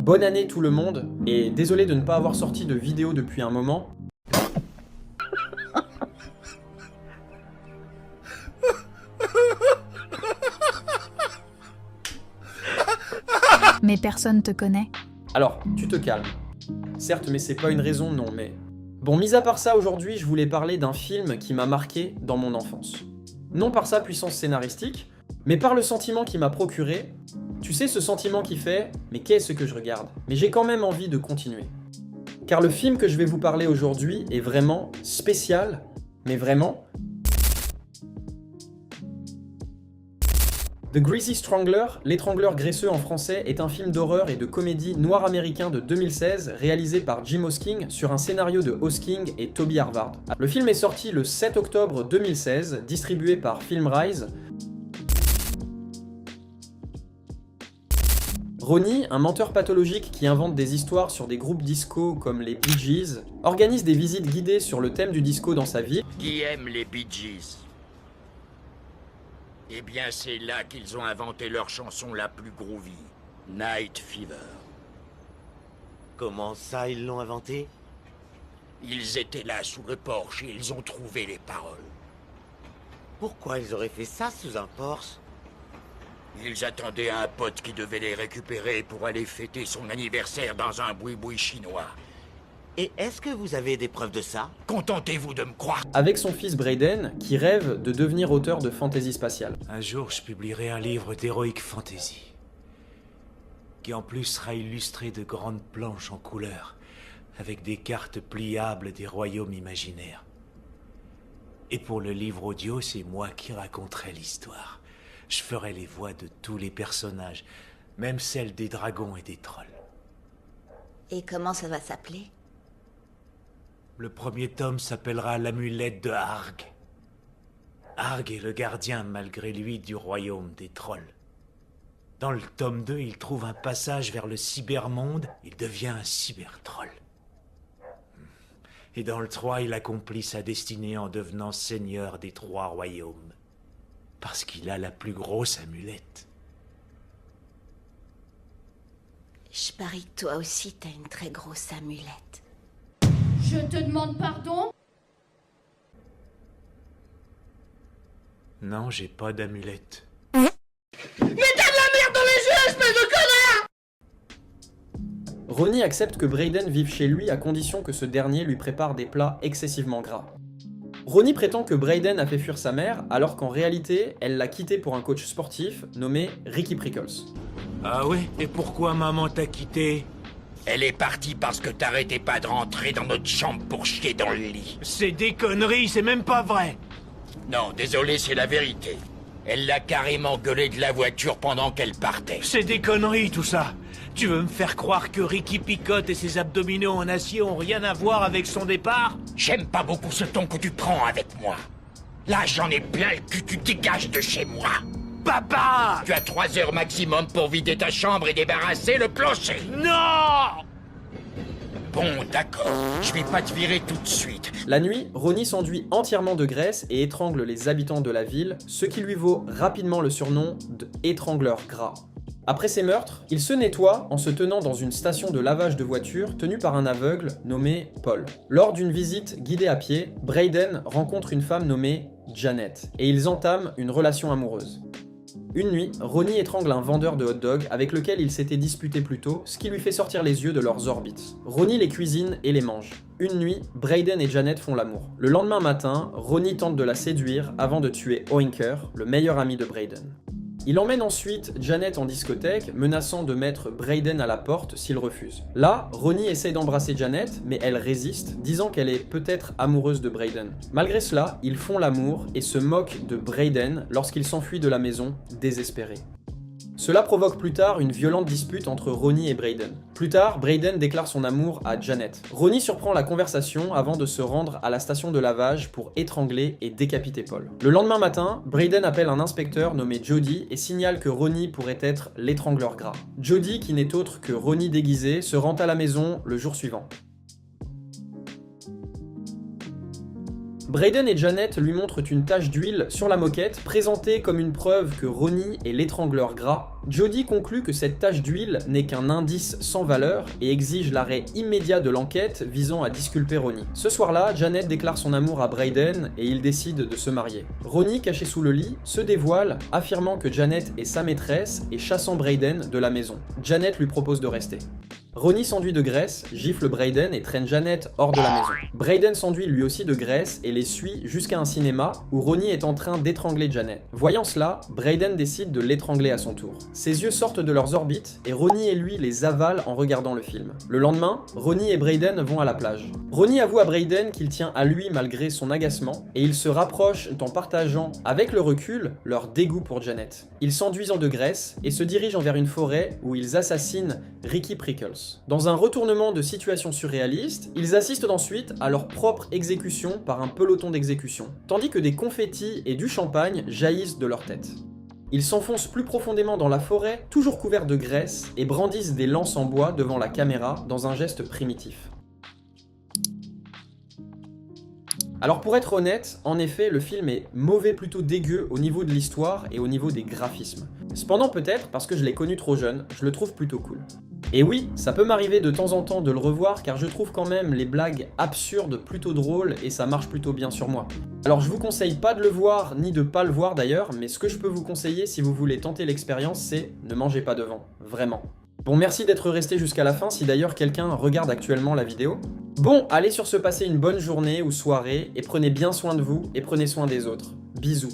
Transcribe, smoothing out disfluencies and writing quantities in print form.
Bonne année tout le monde, et désolé de ne pas avoir sorti de vidéo depuis un moment. Mais personne te connaît. Alors, tu te calmes. Certes, mais c'est pas une raison, non, mais... Bon, mis à part ça, aujourd'hui, je voulais parler d'un film qui m'a marqué dans mon enfance. Non par sa puissance scénaristique, mais par le sentiment qu'il m'a procuré. Tu sais, ce sentiment qui fait « mais qu'est-ce que je regarde ?» Mais j'ai quand même envie de continuer. Car le film que je vais vous parler aujourd'hui est vraiment spécial, mais vraiment... The Greasy Strangler, l'étrangleur graisseux en français, est un film d'horreur et de comédie noir américain de 2016 réalisé par Jim Hosking sur un scénario de Hosking et Toby Harvard. Le film est sorti le 7 octobre 2016, distribué par FilmRise. Ronnie, un menteur pathologique qui invente des histoires sur des groupes disco comme les Bee Gees, organise des visites guidées sur le thème du disco dans sa ville. Qui aime les Bee Gees? Eh bien, c'est là qu'ils ont inventé leur chanson la plus groovy, Night Fever. Comment ça, ils l'ont inventé? Ils étaient là sous le porche et ils ont trouvé les paroles. Pourquoi ils auraient fait ça sous un Porsche? Ils attendaient un pote qui devait les récupérer pour aller fêter son anniversaire dans un boui-boui chinois. Et est-ce que vous avez des preuves de ça? Contentez-vous de me croire. Avec son fils Brayden, qui rêve de devenir auteur de fantasy spatiale. Un jour, je publierai un livre d'heroic fantasy, qui en plus sera illustré de grandes planches en couleur, avec des cartes pliables des royaumes imaginaires. Et pour le livre audio, c'est moi qui raconterai l'histoire. Je ferai les voix de tous les personnages, même celles des dragons et des trolls. Et comment ça va s'appeler? Le premier tome s'appellera l'amulette de Arg. Arg est le gardien, malgré lui, du royaume des trolls. Dans le tome 2, il trouve un passage vers le cybermonde, il devient un cybertroll. Et dans le 3, il accomplit sa destinée en devenant seigneur des 3 royaumes. Parce qu'il a la plus grosse amulette. Je parie que toi aussi t'as une très grosse amulette. Je te demande pardon? Non, j'ai pas d'amulette. Ronnie accepte que Brayden vive chez lui à condition que ce dernier lui prépare des plats excessivement gras. Ronnie prétend que Brayden a fait fuir sa mère, alors qu'en réalité, elle l'a quitté pour un coach sportif nommé Ricky Prickles. Ah ouais? Et pourquoi maman t'a quitté? Elle est partie parce que t'arrêtais pas de rentrer dans notre chambre pour chier dans le lit. C'est des conneries, c'est même pas vrai! Non, désolé, c'est la vérité. Elle l'a carrément gueulé de la voiture pendant qu'elle partait. C'est des conneries tout ça! Tu veux me faire croire que Ricky Picotte et ses abdominaux en acier ont rien à voir avec son départ? J'aime pas beaucoup ce ton que tu prends avec moi. Là, j'en ai plein le cul, tu dégages de chez moi. Papa! Tu as 3 heures maximum pour vider ta chambre et débarrasser le plancher. Non! Bon, d'accord, je vais pas te virer tout de suite. La nuit, Ronnie s'enduit entièrement de graisse et étrangle les habitants de la ville, ce qui lui vaut rapidement le surnom d'« étrangleur gras ». Après ces meurtres, il se nettoie en se tenant dans une station de lavage de voitures tenue par un aveugle nommé Paul. Lors d'une visite guidée à pied, Brayden rencontre une femme nommée Janet, et ils entament une relation amoureuse. Une nuit, Ronnie étrangle un vendeur de hot-dog avec lequel il s'était disputé plus tôt, ce qui lui fait sortir les yeux de leurs orbites. Ronnie les cuisine et les mange. Une nuit, Brayden et Janet font l'amour. Le lendemain matin, Ronnie tente de la séduire avant de tuer Oinker, le meilleur ami de Brayden. Il emmène ensuite Janet en discothèque, menaçant de mettre Brayden à la porte s'il refuse. Là, Ronnie essaye d'embrasser Janet, mais elle résiste, disant qu'elle est peut-être amoureuse de Brayden. Malgré cela, ils font l'amour et se moquent de Brayden lorsqu'il s'enfuit de la maison, désespéré. Cela provoque plus tard une violente dispute entre Ronnie et Brayden. Plus tard, Brayden déclare son amour à Janet. Ronnie surprend la conversation avant de se rendre à la station de lavage pour étrangler et décapiter Paul. Le lendemain matin, Brayden appelle un inspecteur nommé Jody et signale que Ronnie pourrait être l'étrangleur gras. Jody, qui n'est autre que Ronnie déguisé, se rend à la maison le jour suivant. Brayden et Janet lui montrent une tache d'huile sur la moquette, présentée comme une preuve que Ronnie est l'étrangleur gras, Jody conclut que cette tache d'huile n'est qu'un indice sans valeur et exige l'arrêt immédiat de l'enquête visant à disculper Ronnie. Ce soir-là, Janet déclare son amour à Brayden et ils décident de se marier. Ronnie, caché sous le lit, se dévoile, affirmant que Janet est sa maîtresse et chassant Brayden de la maison. Janet lui propose de rester. Ronnie s'enduit de graisse, gifle Brayden et traîne Janet hors de la maison. Brayden s'enduit lui aussi de graisse et les suit jusqu'à un cinéma où Ronnie est en train d'étrangler Janet. Voyant cela, Brayden décide de l'étrangler à son tour. Ses yeux sortent de leurs orbites et Ronnie et lui les avalent en regardant le film. Le lendemain, Ronnie et Brayden vont à la plage. Ronnie avoue à Brayden qu'il tient à lui malgré son agacement et ils se rapprochent en partageant, avec le recul, leur dégoût pour Janet. Ils s'enduisent de graisse et se dirigent vers une forêt où ils assassinent Ricky Prickles. Dans un retournement de situation surréaliste, ils assistent ensuite à leur propre exécution par un peloton d'exécution, tandis que des confettis et du champagne jaillissent de leur tête. Ils s'enfoncent plus profondément dans la forêt, toujours couverts de graisse, et brandissent des lances en bois devant la caméra dans un geste primitif. Alors pour être honnête, en effet, le film est mauvais, plutôt dégueu au niveau de l'histoire et au niveau des graphismes. Cependant peut-être, parce que je l'ai connu trop jeune, je le trouve plutôt cool. Et oui, ça peut m'arriver de temps en temps de le revoir car je trouve quand même les blagues absurdes plutôt drôles et ça marche plutôt bien sur moi. Alors je vous conseille pas de le voir, ni de pas le voir d'ailleurs, mais ce que je peux vous conseiller si vous voulez tenter l'expérience, c'est ne mangez pas devant, vraiment. Bon, merci d'être resté jusqu'à la fin si d'ailleurs quelqu'un regarde actuellement la vidéo. Bon, allez sur ce passer une bonne journée ou soirée et prenez bien soin de vous et prenez soin des autres. Bisous.